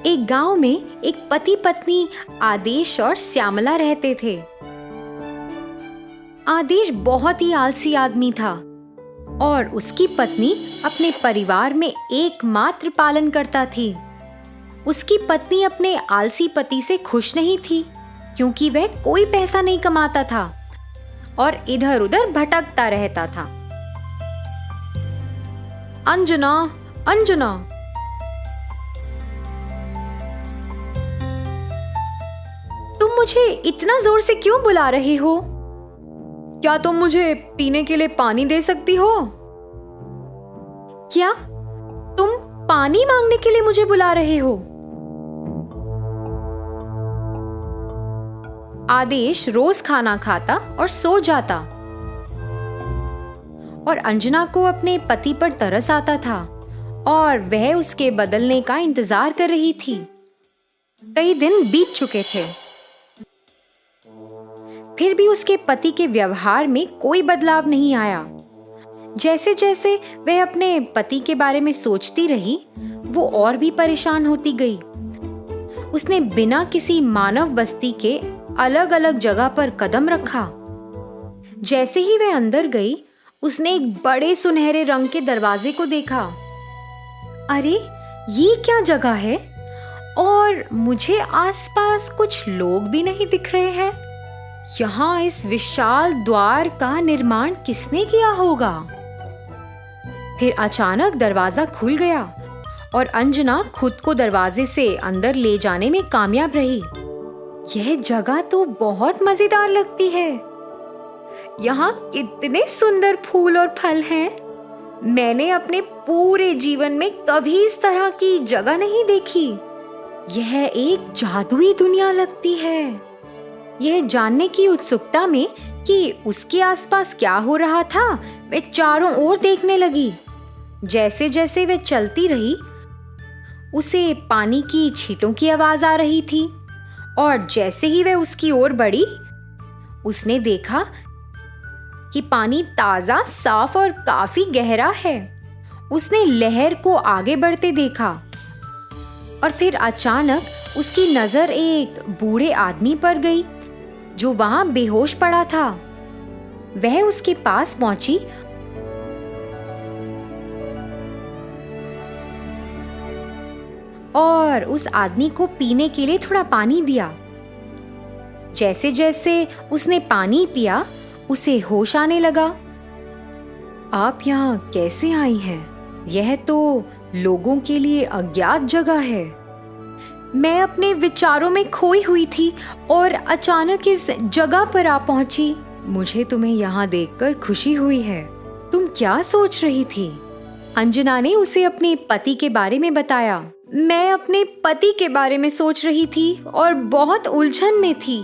एक गांव में एक पति पत्नी आदेश और श्यामला रहते थे। आदेश बहुत ही आलसी आदमी था और उसकी पत्नी अपने परिवार में एकमात्र पालन करता थी। उसकी पत्नी अपने आलसी पति से खुश नहीं थी क्योंकि वह कोई पैसा नहीं कमाता था और इधर उधर भटकता रहता था। अंजना, अंजना, तुम मुझे इतना जोर से क्यों बुला रहे हो? क्या तुम मुझे पीने के लिए पानी दे सकती हो? क्या तुम पानी मांगने के लिए मुझे बुला रहे हो? आदेश रोज खाना खाता और सो जाता और अंजना को अपने पति पर तरस आता था और वह उसके बदलने का इंतजार कर रही थी। कई दिन बीत चुके थे, फिर भी उसके पति के व्यवहार में कोई बदलाव नहीं आया। जैसे जैसे वह अपने पति के बारे में सोचती रही, वो और भी परेशान होती गई। उसने बिना किसी मानव बस्ती के अलग अलग जगह पर कदम रखा। जैसे ही वह अंदर गई, उसने एक बड़े सुनहरे रंग के दरवाजे को देखा। अरे, ये क्या जगह है? और मुझे आसपास कुछ लोग भी नहीं दिख रहे हैं। यहाँ इस विशाल द्वार का निर्माण किसने किया होगा? फिर अचानक दरवाजा खुल गया और अंजना खुद को दरवाजे से अंदर ले जाने में कामयाब रही। यह जगह तो बहुत मजेदार लगती है। यहाँ कितने सुंदर फूल और फल हैं। मैंने अपने पूरे जीवन में कभी इस तरह की जगह नहीं देखी। यह एक जादुई दुनिया लगती है। यह जानने की उत्सुकता में कि उसके आसपास क्या हो रहा था, वह चारों ओर देखने लगी। जैसे जैसे वह चलती रही, उसे पानी की छींटों की आवाज आ रही थी और जैसे ही वह उसकी ओर बढ़ी, उसने देखा कि पानी ताजा, साफ और काफी गहरा है। उसने लहर को आगे बढ़ते देखा और फिर अचानक उसकी नजर एक बूढ़े आदमी पर गई जो वहां बेहोश पड़ा था। वह उसके पास पहुंची और उस आदमी को पीने के लिए थोड़ा पानी दिया। जैसे जैसे उसने पानी पिया, उसे होश आने लगा। आप यहाँ कैसे आई हैं? यह तो लोगों के लिए अज्ञात जगह है। मैं अपने विचारों में खोई हुई थी और अचानक इस जगह पर आ पहुंची। मुझे तुम्हें यहाँ देखकर खुशी हुई है। तुम क्या सोच रही थी? अंजना ने उसे अपने पति के बारे में बताया। मैं अपने पति के बारे में सोच रही थी और बहुत उलझन में थी।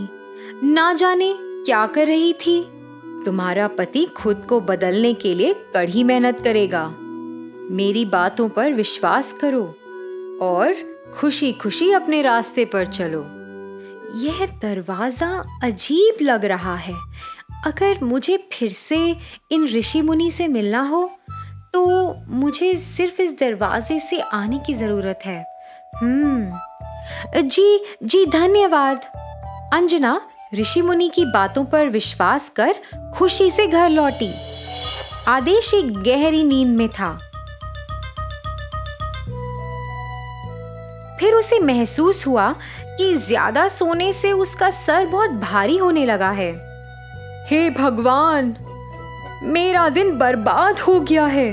ना जाने क्या कर रही थी। तुम्हारा पति खुद को बदलने के लिए कड़ी मेहनत करेगा। मेरी बातों पर विश्वास करो और खुशी खुशी अपने रास्ते पर चलो। यह दरवाजा अजीब लग रहा है। अगर मुझे फिर से इन ऋषि मुनि से मिलना हो तो मुझे सिर्फ इस दरवाजे से आने की जरूरत है। जी धन्यवाद। अंजना ऋषि मुनि की बातों पर विश्वास कर खुशी से घर लौटी। आदेश एक गहरी नींद में था। फिर उसे महसूस हुआ कि ज्यादा सोने से उसका सर बहुत भारी होने लगा है। हे भगवान, मेरा दिन बर्बाद हो गया है।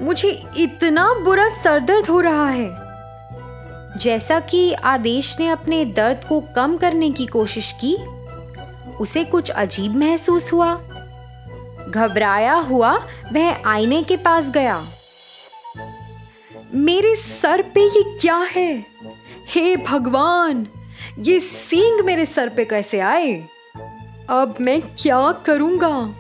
मुझे इतना बुरा सरदर्द हो रहा है। जैसा कि आदेश ने अपने दर्द को कम करने की कोशिश की, उसे कुछ अजीब महसूस हुआ। घबराया हुआ वह आईने के पास गया। मेरे सर पे ये क्या है? हे भगवान, ये सींग मेरे सर पे कैसे आए? अब मैं क्या करूंगा?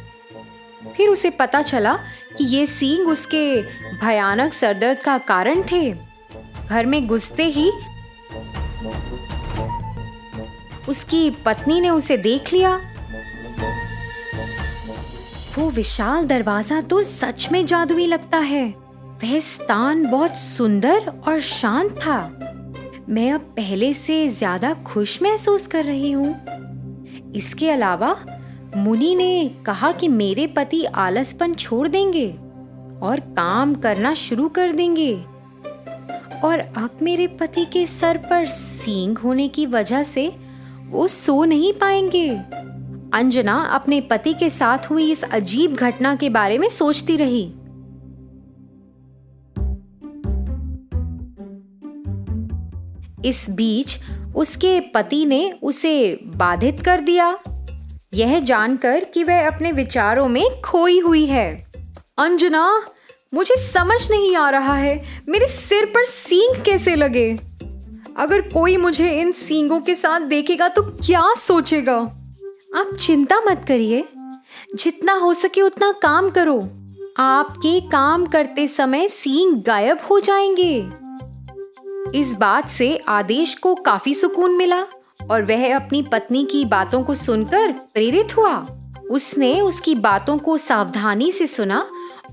फिर उसे पता चला कि ये सींग उसके भयानक सरदर्द का कारण थे। घर में घुसते ही उसकी पत्नी ने उसे देख लिया। वो विशाल दरवाजा तो सच में जादुई लगता है। वह स्थान बहुत सुंदर और शांत था। मैं अब पहले से ज्यादा खुश महसूस कर रही हूँ। इसके अलावा मुनि ने कहा कि मेरे पति आलसपन छोड़ देंगे और काम करना शुरू कर देंगे, और अब मेरे पति के सर पर सींग होने की वजह से वो सो नहीं पाएंगे। अंजना अपने पति के साथ हुई इस अजीब घटना के बारे में सोचती रही। इस बीच उसके पति ने उसे बाधित कर दिया, यह जानकर कि वह अपने विचारों में खोई हुई है। अंजना, मुझे समझ नहीं आ रहा है, मेरे सिर पर सींग कैसे लगे? अगर कोई मुझे इन सींगों के साथ देखेगा तो क्या सोचेगा? आप चिंता मत करिए, जितना हो सके उतना काम करो। आपके काम करते समय सींग गायब हो जाएंगे। इस बात से आदेश को काफी सुकून मिला और वह अपनी पत्नी की बातों को सुनकर प्रेरित हुआ। उसने उसकी बातों को सावधानी से सुना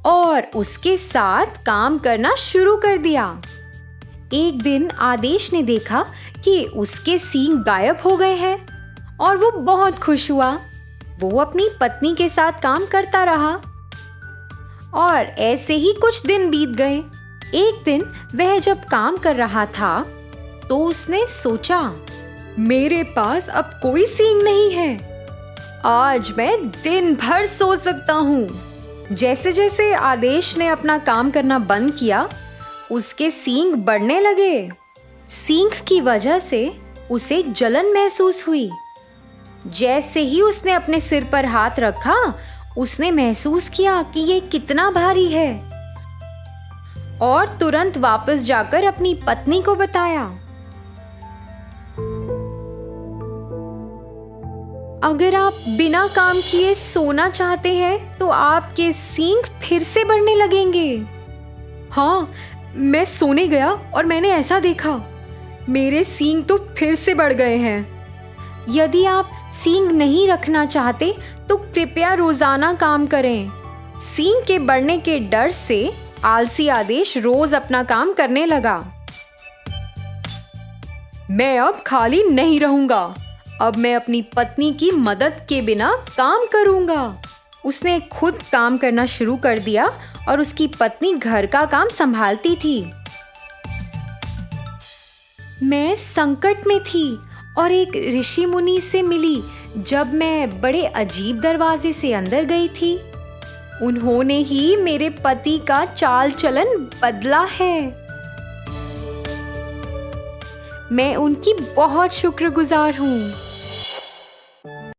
और उसके साथ काम करना शुरू कर दिया। एक दिन आदेश ने देखा कि उसके सींग गायब हो गए हैं और वो बहुत खुश हुआ। वो अपनी पत्नी के साथ काम करता रहा और ऐसे ही कुछ दिन बीत गए। एक दिन वह जब काम कर रहा था तो उसने सोचा, मेरे पास अब कोई सींग नहीं है, आज मैं दिन भर सो सकता हूँ। जैसे जैसे आदेश ने अपना काम करना बंद किया, उसके सींग बढ़ने लगे। सींग की वजह से उसे जलन महसूस हुई। जैसे ही उसने अपने सिर पर हाथ रखा, उसने महसूस किया कि ये कितना भारी है और तुरंत वापस जाकर अपनी पत्नी को बताया। अगर आप बिना काम किए सोना चाहते हैं तो आपके सींग फिर से बढ़ने लगेंगे। हाँ, मैं सोने गया और मैंने ऐसा देखा, मेरे सींग तो फिर से बढ़ गए हैं। यदि आप सींग नहीं रखना चाहते तो कृपया रोजाना काम करें। सींग के बढ़ने के डर से आलसी आदेश रोज अपना काम करने लगा। मैं अब खाली नहीं रहूंगा, अब मैं अपनी पत्नी की मदद के बिना काम करूंगा। उसने खुद काम करना शुरू कर दिया और उसकी पत्नी घर का काम संभालती थी। मैं संकट में थी और एक ऋषि मुनि से मिली जब मैं बड़े अजीब दरवाजे से अंदर गई थी। उन्होंने ही मेरे पति का चाल चलन बदला है। मैं उनकी बहुत शुक्रगुजार हूँ।